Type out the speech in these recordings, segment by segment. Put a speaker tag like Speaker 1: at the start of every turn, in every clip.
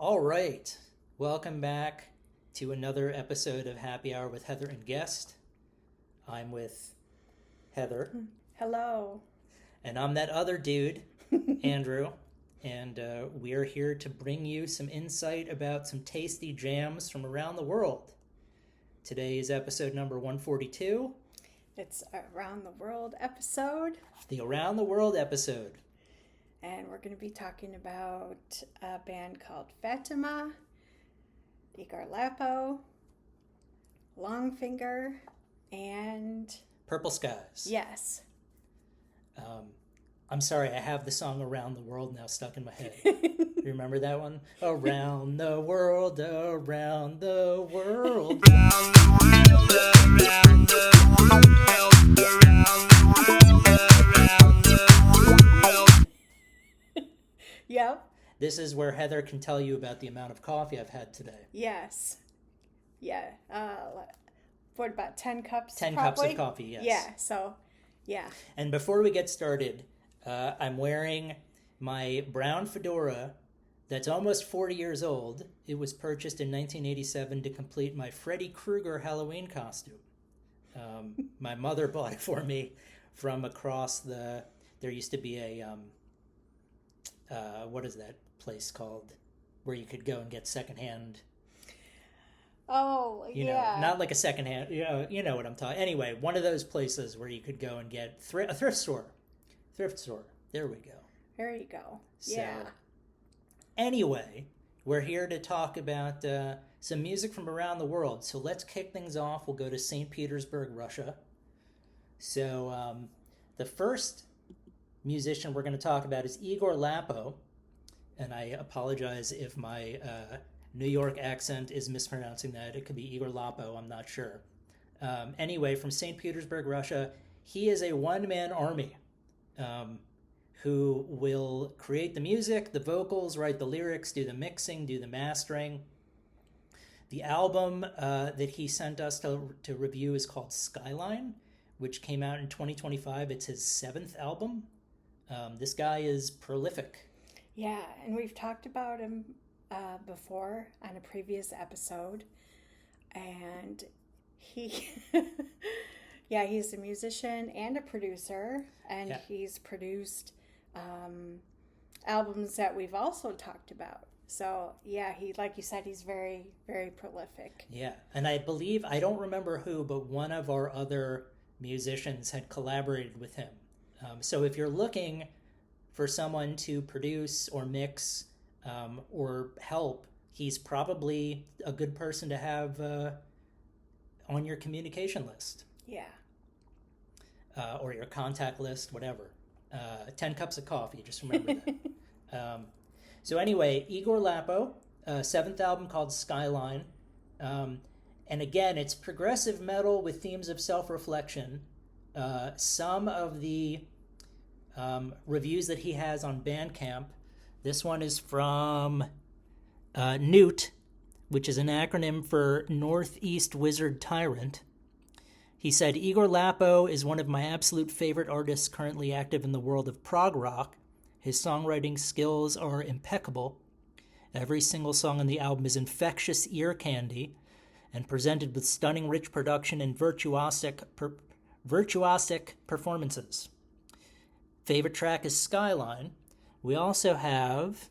Speaker 1: All right. Welcome back to another episode of Happy Hour with Heather and Guest. I'm with Heather.
Speaker 2: Hello.
Speaker 1: And I'm that other dude, Andrew. And we are here to bring you some insight about some tasty jams from around the world. Today is episode number 142.
Speaker 2: It's Around the World episode.
Speaker 1: The Around the World episode.
Speaker 2: And we're going to be talking about a band called Fatima, Egor Lappo, Langfinger, and...
Speaker 1: Purple Skies.
Speaker 2: Yes.
Speaker 1: I'm sorry, I have the song Around the World now stuck in my head. You remember that one? Around the world, around the world.
Speaker 2: Yep.
Speaker 1: This is where Heather can tell you about the amount of coffee I've had today.
Speaker 2: Yes. Yeah. What, about 10 cups?
Speaker 1: 10
Speaker 2: probably?
Speaker 1: cups of coffee, yes.
Speaker 2: Yeah, so, yeah.
Speaker 1: And before we get started, I'm wearing my brown fedora that's almost 40 years old. It was purchased in 1987 to complete my Freddy Krueger Halloween costume. My mother bought it for me from across there used to be a... what is that place called where you could go and get secondhand?
Speaker 2: Oh, yeah.
Speaker 1: Not like a secondhand, you know what I'm talking. Anyway, one of those places where you could go and get a thrift store. There we go.
Speaker 2: There you go.
Speaker 1: So,
Speaker 2: yeah.
Speaker 1: Anyway, we're here to talk about some music from around the world. So let's kick things off. We'll go to St. Petersburg, Russia. So the first musician we're going to talk about is Egor Lappo, and I apologize if my New York accent is mispronouncing that. It could be Egor Lappo, I'm not sure. Anyway, from St. Petersburg, Russia, he is a one-man army who will create the music, the vocals, write the lyrics, do the mixing, do the mastering. The album that he sent us to review is called Skyline, which came out in 2025. It's his 7th album. This guy is prolific.
Speaker 2: Yeah, and we've talked about him before on a previous episode. And he, yeah, he's a musician and a producer. And he's produced albums that we've also talked about. So, yeah, he, like you said, he's very, very prolific.
Speaker 1: Yeah, and I believe, I don't remember who, but one of our other musicians had collaborated with him. So if you're looking for someone to produce or mix or help, he's probably a good person to have on your communication list.
Speaker 2: Yeah.
Speaker 1: Or your contact list, whatever. 10 cups of coffee, just remember that. So anyway, Egor Lappo, 7th album called Skyline. And again, it's progressive metal with themes of self-reflection. Some of the reviews that he has on Bandcamp, this one is from Newt, which is an acronym for Northeast Wizard Tyrant. He said, Egor Lappo is one of my absolute favorite artists currently active in the world of prog rock. His songwriting skills are impeccable. Every single song on the album is infectious ear candy and presented with stunning rich production and virtuosic performances. Favorite track is Skyline. We also have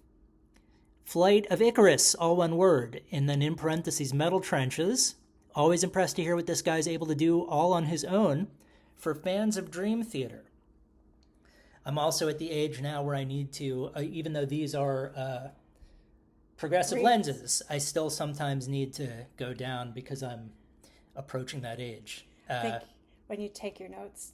Speaker 1: Flight of Icarus, all one word, and then in parentheses, Metal Trenches. Always impressed to hear what this guy's able to do all on his own for fans of Dream Theater. I'm also at the age now where I need to, even though these are progressive lenses, I still sometimes need to go down because I'm approaching that age.
Speaker 2: I think when you take your notes,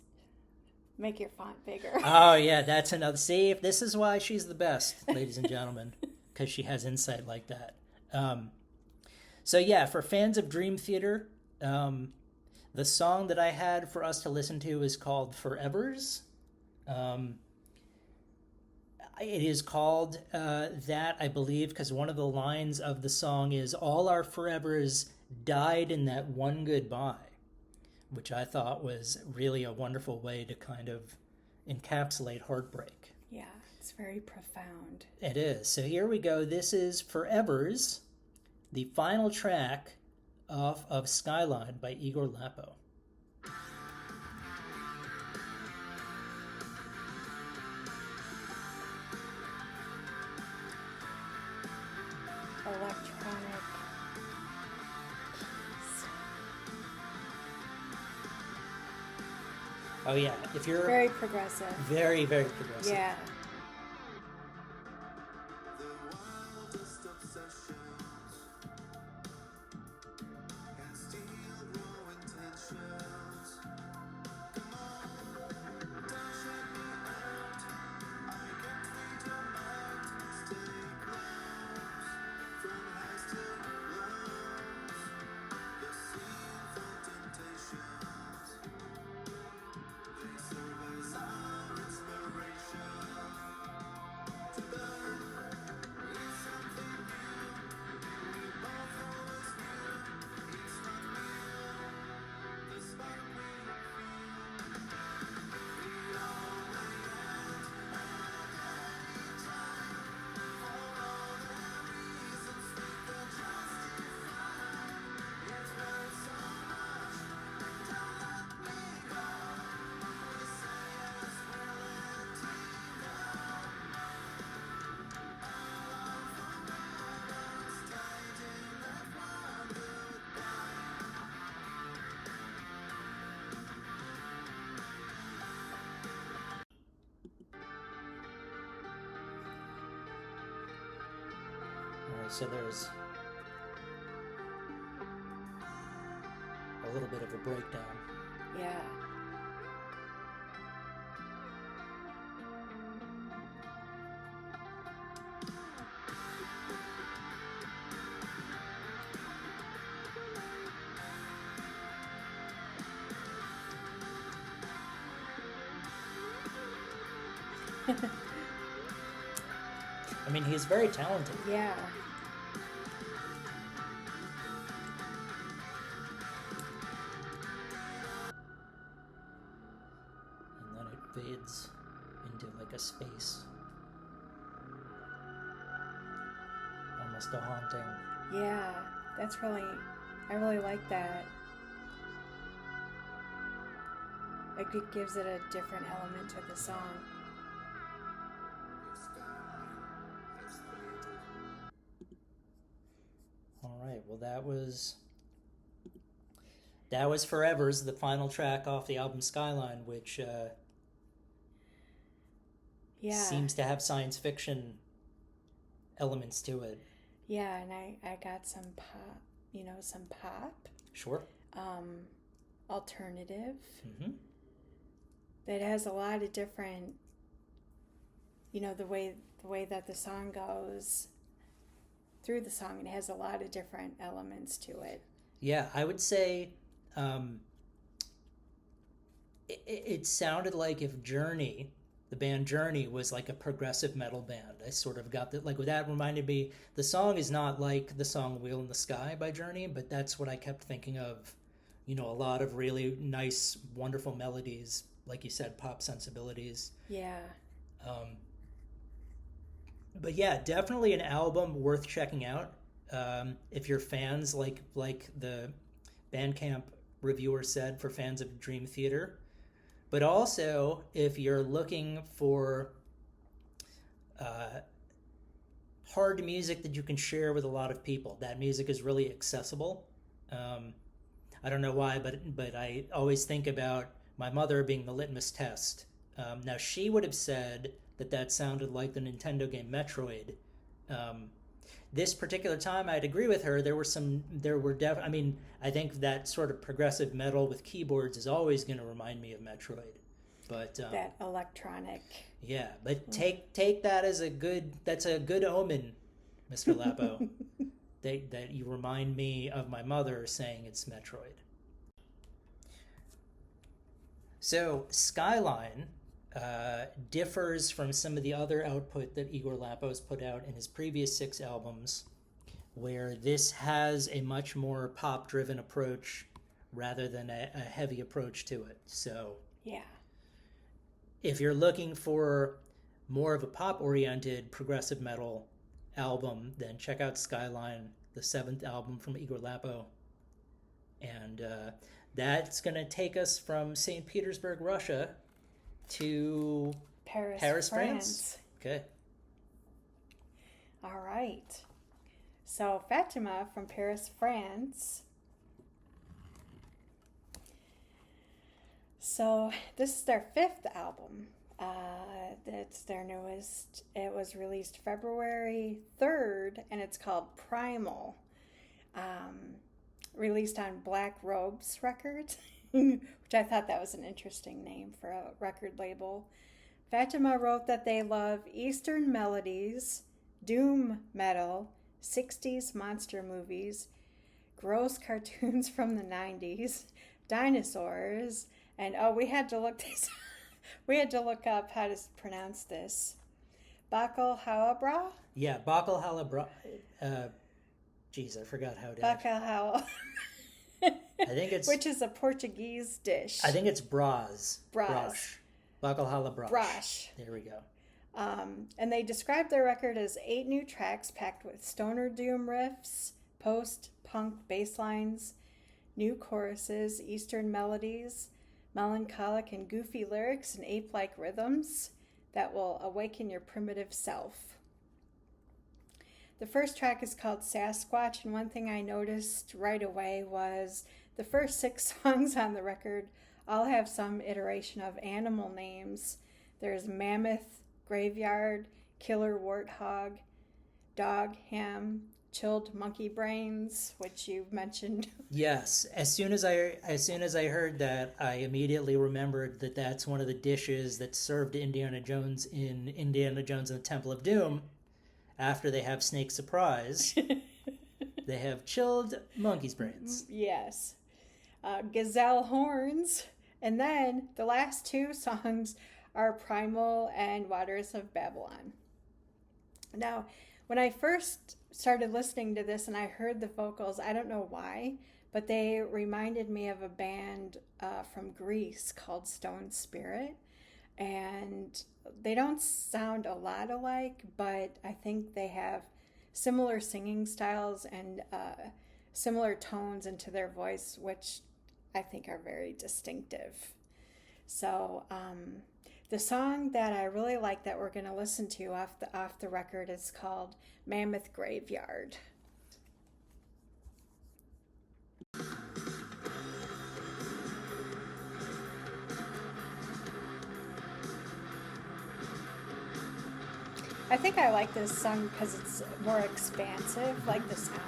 Speaker 2: make your font bigger.
Speaker 1: Oh, yeah, that's another. See, this is why she's the best, ladies and gentlemen, because she has insight like that. So, yeah, for fans of Dream Theater, the song that I had for us to listen to is called Forevers. It is called that, I believe, because one of the lines of the song is, all our forevers died in that one goodbye, which I thought was really a wonderful way to kind of encapsulate heartbreak.
Speaker 2: Yeah, It's very profound.
Speaker 1: It is. So here we go. This is Forever's, the final track of Skyline by Egor Lappo.
Speaker 2: Electronic keys.
Speaker 1: Oh yeah, if you're
Speaker 2: Very progressive.
Speaker 1: very, very progressive.
Speaker 2: Yeah.
Speaker 1: So there's a little bit of a breakdown.
Speaker 2: Yeah.
Speaker 1: I mean, he's very talented.
Speaker 2: Yeah.
Speaker 1: And then it fades into like a space. Almost a haunting.
Speaker 2: Yeah. I really like that. Like it gives it a different element to the song.
Speaker 1: All right, well that was Forever's, the final track off the album Skyline, which
Speaker 2: Yeah.
Speaker 1: seems to have science fiction elements to it.
Speaker 2: Yeah, and I got some pop, some pop,
Speaker 1: Sure.
Speaker 2: alternative.
Speaker 1: Mm-hmm.
Speaker 2: That has a lot of different, the way that the song goes through the song, it has a lot of different elements to it.
Speaker 1: Yeah, I would say it sounded like if Journey, the band Journey, was like a progressive metal band. I sort of got that, like that reminded me, the song is not like the song Wheel in the Sky by Journey, but that's what I kept thinking of. A lot of really nice, wonderful melodies, like you said, pop sensibilities.
Speaker 2: Yeah.
Speaker 1: But yeah, definitely an album worth checking out. If you're fans, like the Bandcamp reviewer said, for fans of Dream Theater. But also, if you're looking for hard music that you can share with a lot of people, that music is really accessible. I don't know why, but I always think about my mother being the litmus test. Now, she would have said that sounded like the Nintendo game Metroid. This particular time, I'd agree with her. I mean, I think that sort of progressive metal with keyboards is always going to remind me of Metroid. But
Speaker 2: that electronic.
Speaker 1: Yeah, but take that as that's a good omen, Mr. Lappo. that you remind me of my mother saying it's Metroid. So Skyline differs from some of the other output that Egor Lappo has put out in his previous 6 albums, where this has a much more pop-driven approach rather than a heavy approach to it. So
Speaker 2: yeah,
Speaker 1: if you're looking for more of a pop-oriented progressive metal album, then check out Skyline, the 7th album from Egor Lappo. And that's going to take us from St. Petersburg, Russia to
Speaker 2: Paris, France.
Speaker 1: Okay.
Speaker 2: All right. So Fatima from Paris, France. So this is their 5th album. It's their newest. It was released February 3rd, and it's called Primal. Released on Black Robes Records, which I thought that was an interesting name for a record label. Fatima wrote that they love Eastern melodies, doom metal, 60s monster movies, gross cartoons from the 90s, dinosaurs, and we had to look this we had to look up how to pronounce this. Bakal Halabra?
Speaker 1: Yeah, Bakal Halabra. Geez, I forgot how to.
Speaker 2: Bakal Hal.
Speaker 1: I think it's.
Speaker 2: Which is a Portuguese dish.
Speaker 1: I think it's bras.
Speaker 2: Brash.
Speaker 1: Bakal Halabra.
Speaker 2: Brash.
Speaker 1: There we go.
Speaker 2: And they described their record as 8 new tracks packed with stoner doom riffs, post-punk bass lines, new choruses, Eastern melodies, melancholic and goofy lyrics, and ape-like rhythms that will awaken your primitive self. The first track is called Sasquatch, and one thing I noticed right away was the first 6 songs on the record all have some iteration of animal names. There's Mammoth, Graveyard, Killer Warthog, Dog, Ham, Chilled Monkey Brains, which you mentioned.
Speaker 1: Yes, as soon as I heard that, I immediately remembered that that's one of the dishes that's served to Indiana Jones in Indiana Jones and the Temple of Doom. After they have Snake Surprise, they have chilled monkey's brains.
Speaker 2: Yes. Gazelle horns. And then the last 2 songs are Primal and Waters of Babylon. Now, when I first started listening to this and I heard the vocals, I don't know why, but they reminded me of a band from Greece called Stone Spirit. And they don't sound a lot alike, but I think they have similar singing styles and similar tones into their voice, which I think are very distinctive. So the song that I really like that we're going to listen to off the record is called Mammoth Graveyard. I think I like this song because it's more expansive, like the sound.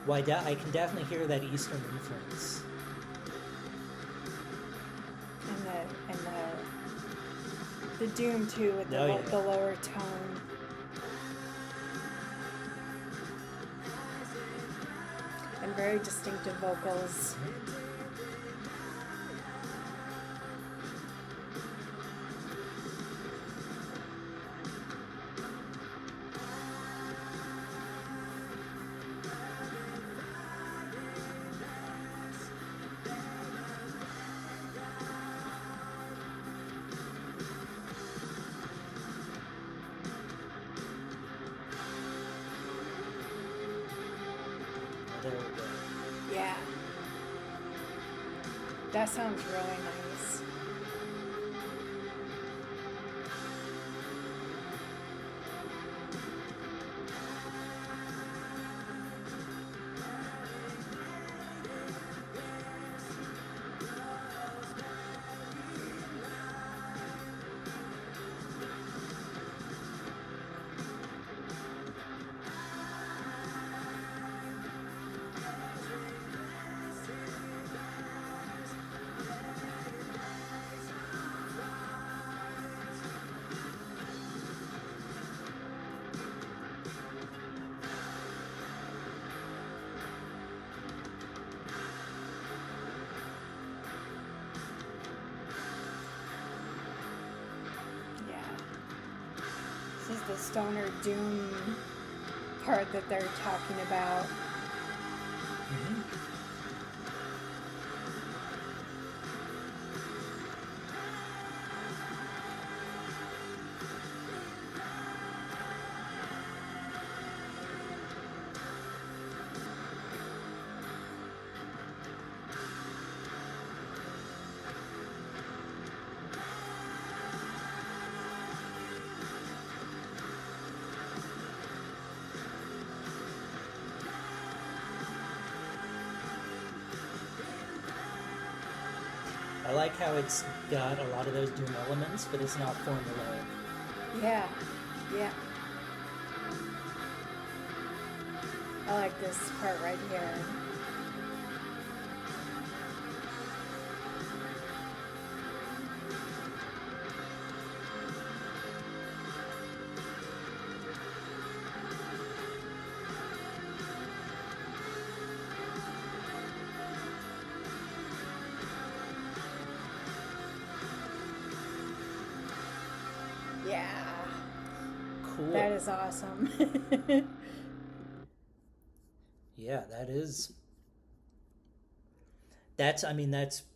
Speaker 1: Well, I can definitely hear that Eastern influence.
Speaker 2: And the doom too, with the lower tone. And very distinctive vocals.
Speaker 1: There we go.
Speaker 2: Yeah. That sounds really nice. This is the stoner doom part that they're talking about.
Speaker 1: Mm-hmm. like how it's got a lot of those doom elements, but it's not formulaic.
Speaker 2: Yeah, yeah. I like this part right here. Yeah,
Speaker 1: Cool.
Speaker 2: that is awesome.
Speaker 1: Yeah, that's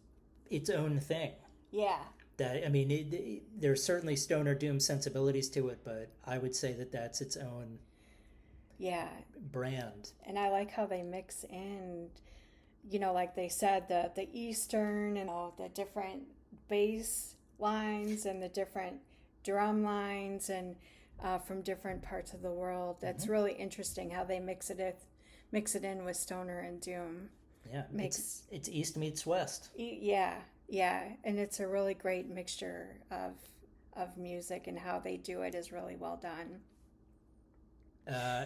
Speaker 1: its own thing.
Speaker 2: Yeah,
Speaker 1: There's certainly stoner doom sensibilities to it, but I would say that that's its own
Speaker 2: yeah.
Speaker 1: brand.
Speaker 2: And I like how they mix in, like they said, the Eastern and all the different bass lines and the different drum lines and from different parts of the world. That's really interesting how they mix it in with stoner and doom.
Speaker 1: Yeah, it's East meets West.
Speaker 2: Yeah, and it's a really great mixture of music, and how they do it is really well done.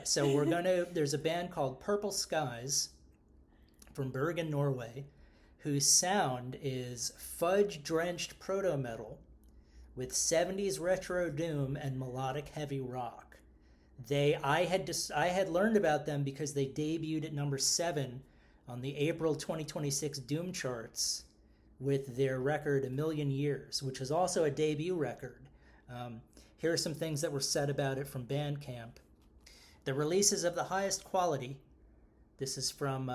Speaker 1: So there's a band called Purple Skies from Bergen, Norway, whose sound is fudge-drenched proto-metal with 70s retro doom and melodic heavy rock. I had learned about them because they debuted at number 7 on the April 2026 Doom charts with their record A Million Years, which is also a debut record. Here are some things that were said about it from Bandcamp. The release is of the highest quality. This is from,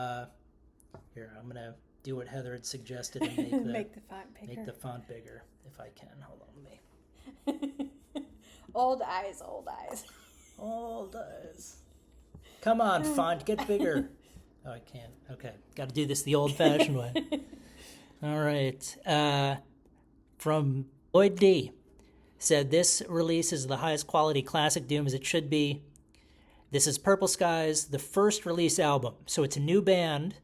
Speaker 1: here, I'm going to do what Heather had suggested and
Speaker 2: make the font bigger.
Speaker 1: Make the font bigger, if I can. Hold on,
Speaker 2: Old eyes.
Speaker 1: Old eyes. Come on, font, get bigger. Oh, I can't. Okay, got to do this the old-fashioned way. All right. From Lloyd D. Said, this release is the highest quality classic doom as it should be. This is Purple Skies, the first release album. So it's a new band,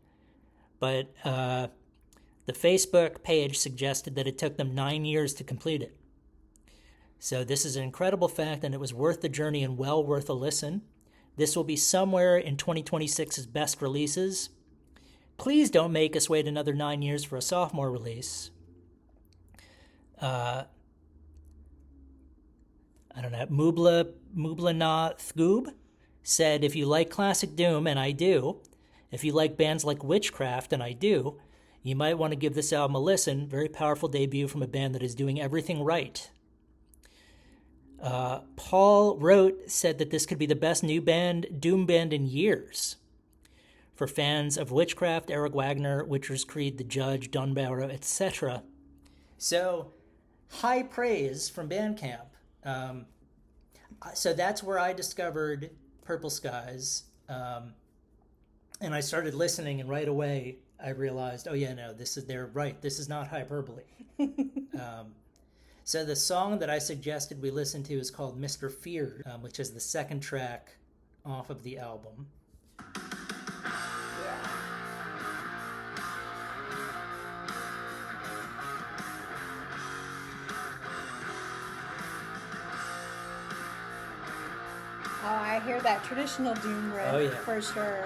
Speaker 1: but the Facebook page suggested that it took them 9 years to complete it. So this is an incredible fact, and it was worth the journey and well worth a listen. This will be somewhere in 2026's best releases. Please don't make us wait another 9 years for a sophomore release. I don't know, Mubla Na Thgoob said, if you like classic doom, and I do, if you like bands like Witchcraft, and I do, you might want to give this album a listen. Very powerful debut from a band that is doing everything right. Paul said that this could be the best new doom band in years. For fans of Witchcraft, Eric Wagner, Witcher's Creed, The Judge, Dunbarrow, etc. So, high praise from Bandcamp. So that's where I discovered Purple Skies. And I started listening, and right away I realized, oh yeah, no, they're right. This is not hyperbole. So the song that I suggested we listen to is called Mr. Fear, which is the second track off of the album.
Speaker 2: Oh, I hear that traditional doom riff for sure.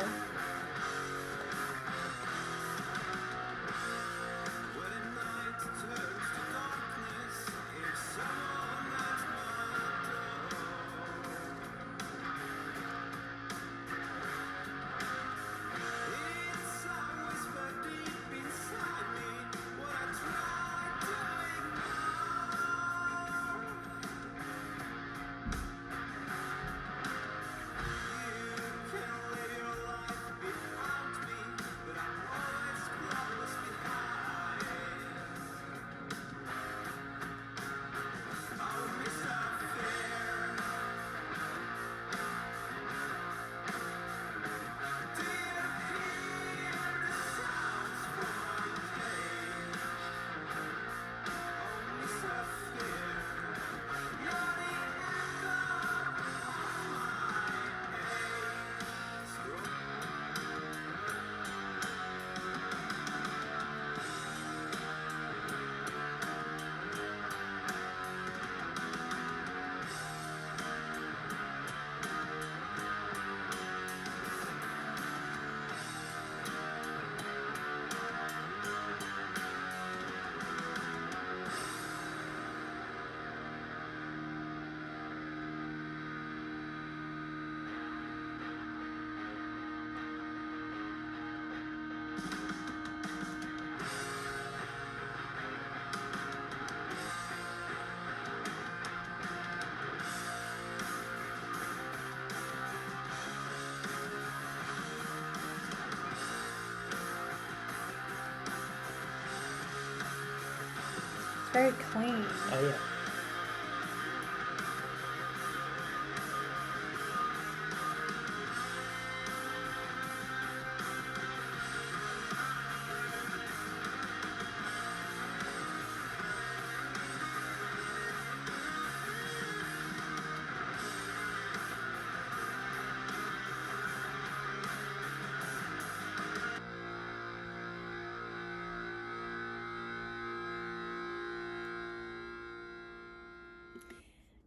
Speaker 2: very clean.
Speaker 1: Oh yeah.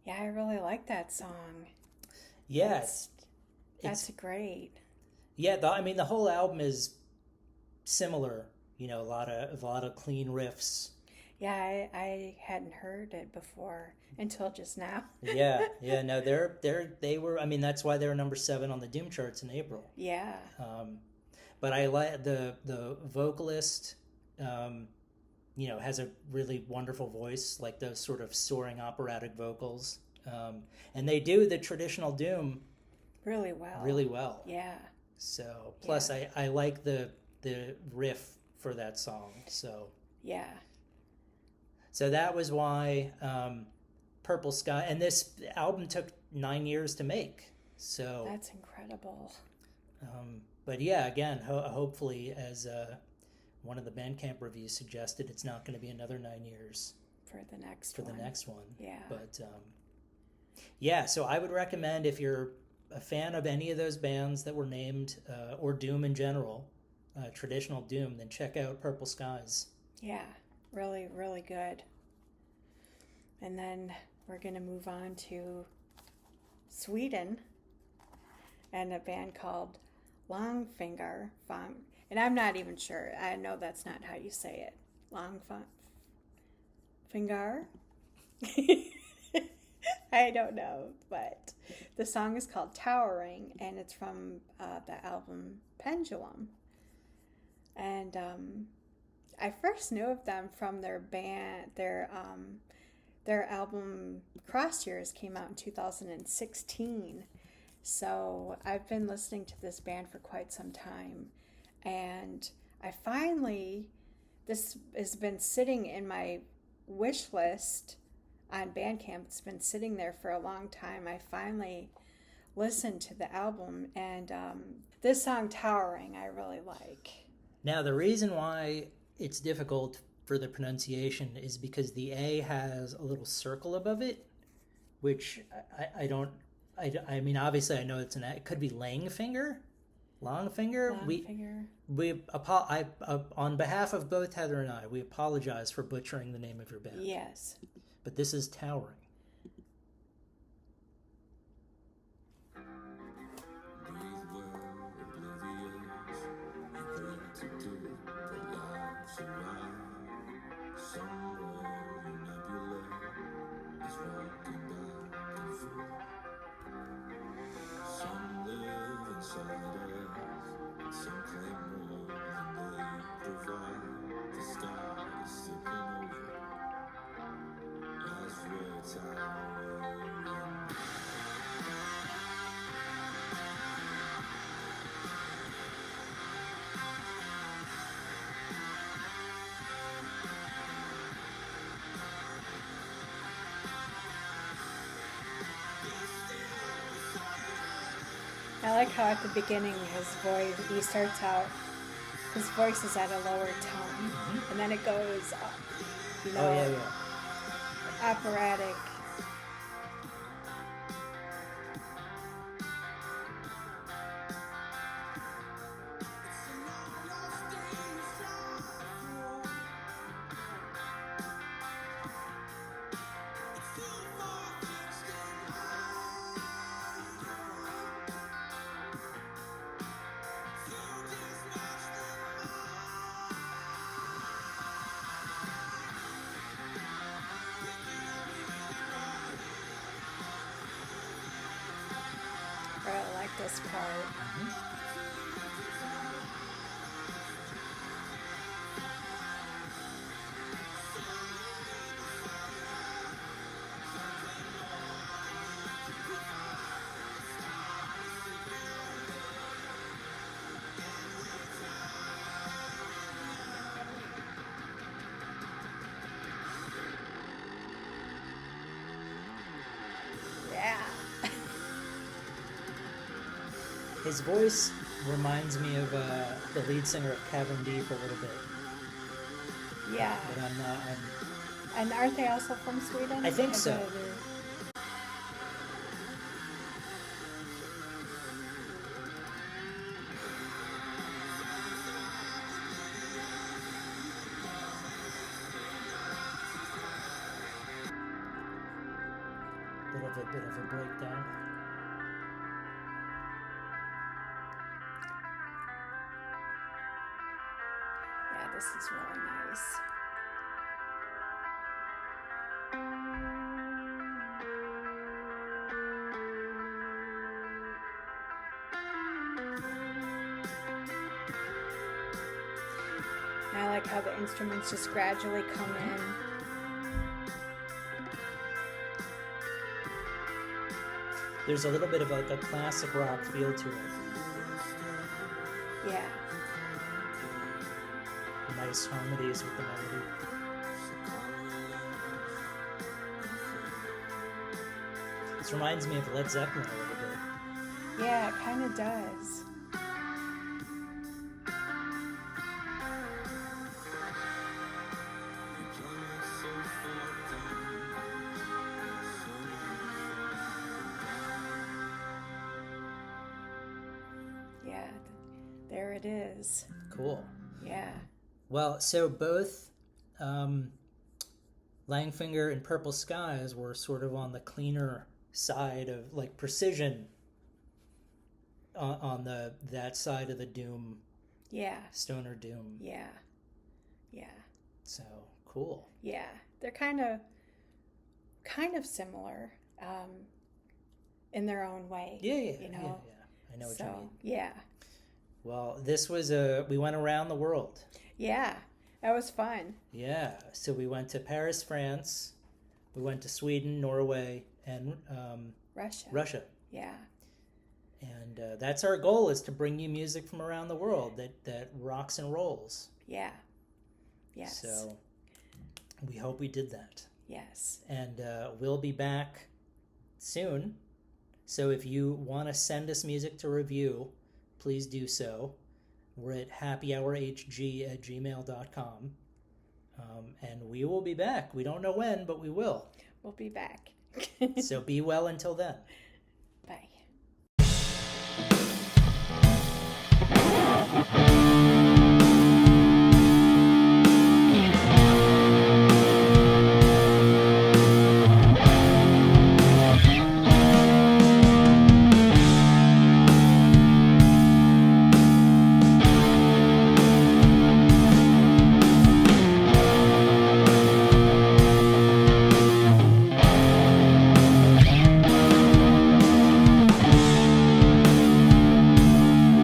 Speaker 2: Yeah, I really like that song.
Speaker 1: Yeah,
Speaker 2: That's great.
Speaker 1: Yeah, I mean the whole album is similar. You know, a lot of clean riffs.
Speaker 2: Yeah, I hadn't heard it before until just now.
Speaker 1: Yeah, no, they were. I mean, that's why they were number 7 on the Doom charts in April.
Speaker 2: Yeah.
Speaker 1: But I like the vocalist. You know, has a really wonderful voice, like those sort of soaring operatic vocals. And they do the traditional Doom
Speaker 2: really well.
Speaker 1: Really well.
Speaker 2: Yeah.
Speaker 1: So plus, I like the riff for that song. So
Speaker 2: yeah.
Speaker 1: So that was why Purple Sky, and this album took 9 years to make. So
Speaker 2: that's incredible.
Speaker 1: But yeah, again, hopefully, as one of the Bandcamp reviews suggested, it's not going to be another 9 years
Speaker 2: for the next
Speaker 1: one.
Speaker 2: Yeah.
Speaker 1: But yeah, so I would recommend, if you're a fan of any of those bands that were named, or Doom in general, traditional Doom, then check out Purple Skies.
Speaker 2: Yeah, really, really good. And then we're going to move on to Sweden and a band called Langfinger. And I'm not even sure. I know that's not how you say it. Langfinger? I don't know, but the song is called Towering, and it's from the album Pendulum. And I first knew of them from their album Cross Years came out in 2016. So I've been listening to this band for quite some time, and this has been sitting in my wish list on Bandcamp. It's been sitting there for a long time. I finally listened to the album, and this song Towering I really like.
Speaker 1: Now the reason why it's difficult for the pronunciation is because the A has a little circle above it, which I mean, obviously I know it could be Langfinger. On behalf of both Heather and I, we apologize for butchering the name of your band.
Speaker 2: Yes.
Speaker 1: But this is Towering.
Speaker 2: I like how at the beginning he starts out, his voice is at a lower tone, and then it goes up, operatic. I like this part.
Speaker 1: His voice reminds me of the lead singer of Cavern Deep a little bit,
Speaker 2: Yeah.
Speaker 1: but I'm not.
Speaker 2: And aren't they also from Sweden?
Speaker 1: I think so. Bit of a breakdown.
Speaker 2: Yeah, this is really nice. I like how the instruments just gradually come in.
Speaker 1: There's a little bit of like a classic rock feel to it.
Speaker 2: Yeah.
Speaker 1: Nice harmonies with the melody. This reminds me of Led Zeppelin a little bit.
Speaker 2: Yeah, it kind of does. Yeah, there it is.
Speaker 1: Cool.
Speaker 2: Yeah.
Speaker 1: Well, so both Langfinger and Purple Skies were sort of on the cleaner side of like precision on that side of the doom.
Speaker 2: Yeah.
Speaker 1: Stoner doom.
Speaker 2: Yeah. Yeah.
Speaker 1: So cool.
Speaker 2: Yeah. They're kind of similar in their own way.
Speaker 1: Yeah.
Speaker 2: You know?
Speaker 1: Yeah. I know what you mean.
Speaker 2: Yeah.
Speaker 1: Well, this was we went around the world.
Speaker 2: Yeah. That was fun.
Speaker 1: Yeah. So we went to Paris, France. We went to Sweden, Norway, and Russia.
Speaker 2: Yeah.
Speaker 1: And that's our goal, is to bring you music from around the world that rocks and rolls.
Speaker 2: Yeah. Yes.
Speaker 1: So we hope we did that.
Speaker 2: Yes.
Speaker 1: And we'll be back soon. So if you want to send us music to review, please do so. We're at happyhourhg@gmail.com. And we will be back. We don't know when, but we will.
Speaker 2: We'll be back.
Speaker 1: So be well until then.
Speaker 2: Bye.